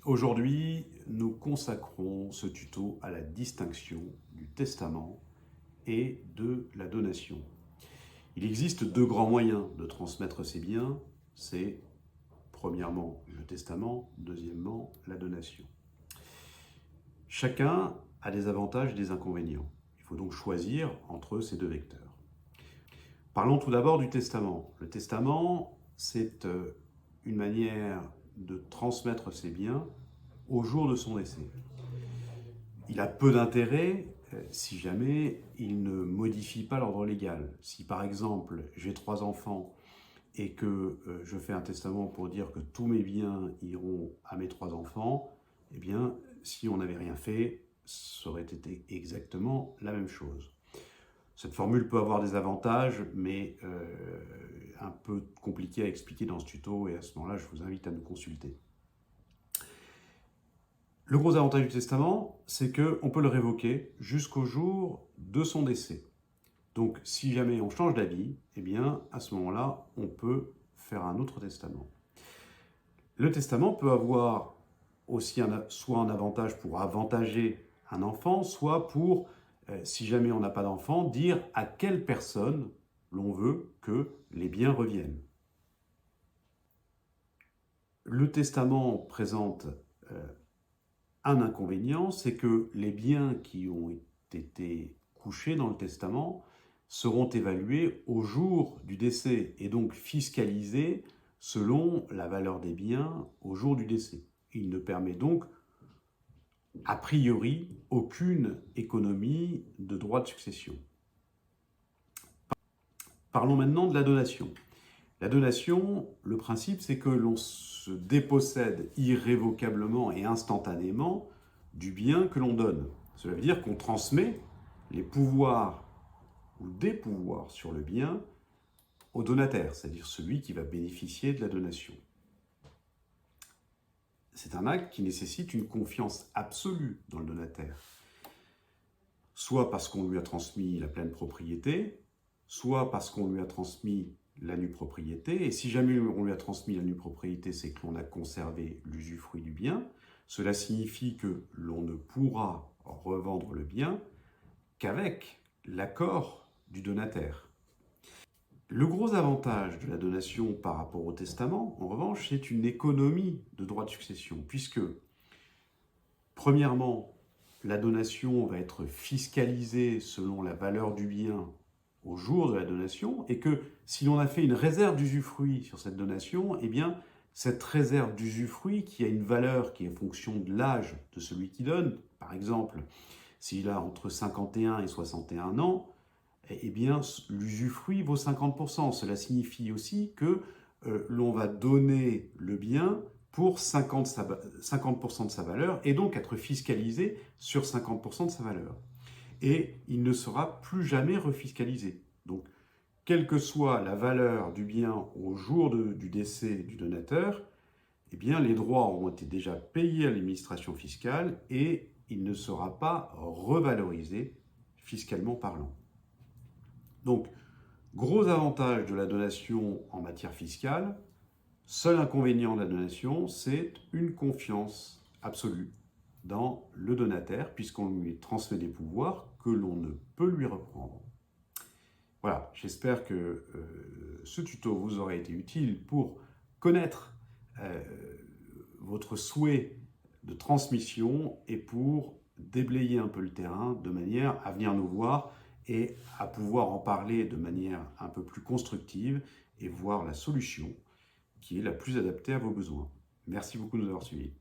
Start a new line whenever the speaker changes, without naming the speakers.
Aujourd'hui, nous consacrons ce tuto à la distinction du testament et de la donation. Il existe deux grands moyens de transmettre ces biens, c'est premièrement le testament, deuxièmement la donation. Chacun a des avantages et des inconvénients. Il faut donc choisir entre ces deux vecteurs. Parlons tout d'abord du testament. Le testament, c'est une manière de transmettre ses biens au jour de son décès. Il a peu d'intérêt si jamais il ne modifie pas l'ordre légal. Si par exemple j'ai 3 enfants et que je fais un testament pour dire que tous mes biens iront à mes 3 enfants, eh bien si on n'avait rien fait, ça aurait été exactement la même chose. Cette formule peut avoir des avantages, mais un peu compliqué à expliquer dans ce tuto, et à ce moment-là, je vous invite à nous consulter. Le gros avantage du testament, c'est qu'on peut le révoquer jusqu'au jour de son décès. Donc, si jamais on change d'avis, eh bien, à ce moment-là, on peut faire un autre testament. Le testament peut avoir aussi soit un avantage pour avantager un enfant, soit pour, si jamais on n'a pas d'enfant, dire à quelle personne l'on veut que les biens reviennent. Le testament présente un inconvénient, c'est que les biens qui ont été couchés dans le testament seront évalués au jour du décès et donc fiscalisés selon la valeur des biens au jour du décès. Il ne permet donc a priori aucune économie de droit de succession. Parlons maintenant de la donation. La donation, le principe, c'est que l'on se dépossède irrévocablement et instantanément du bien que l'on donne. Cela veut dire qu'on transmet les pouvoirs ou des pouvoirs sur le bien au donataire, c'est-à-dire celui qui va bénéficier de la donation. C'est un acte qui nécessite une confiance absolue dans le donataire, soit parce qu'on lui a transmis la pleine propriété, soit parce qu'on lui a transmis la nue propriété, et si jamais on lui a transmis la nue propriété, c'est que l'on a conservé l'usufruit du bien. Cela signifie que l'on ne pourra revendre le bien qu'avec l'accord du donataire. Le gros avantage de la donation par rapport au testament, en revanche, c'est une économie de droit de succession, puisque, premièrement, la donation va être fiscalisée selon la valeur du bien au jour de la donation, et que si l'on a fait une réserve d'usufruit sur cette donation, eh bien, cette réserve d'usufruit qui a une valeur qui est en fonction de l'âge de celui qui donne, par exemple, s'il a entre 51 et 61 ans, eh bien, l'usufruit vaut 50%. Cela signifie aussi que l'on va donner le bien pour 50% de sa valeur, et donc être fiscalisé sur 50% de sa valeur. Et il ne sera plus jamais refiscalisé. Donc, quelle que soit la valeur du bien au jour du décès du donateur, eh bien, les droits auront été déjà payés à l'administration fiscale et il ne sera pas revalorisé fiscalement parlant. Donc, gros avantage de la donation en matière fiscale, seul inconvénient de la donation, c'est une confiance absolue dans le donataire, puisqu'on lui transmet des pouvoirs que l'on ne peut lui reprendre. Voilà, j'espère que ce tuto vous aura été utile pour connaître votre souhait de transmission et pour déblayer un peu le terrain de manière à venir nous voir et à pouvoir en parler de manière un peu plus constructive et voir la solution qui est la plus adaptée à vos besoins. Merci beaucoup de nous avoir suivis.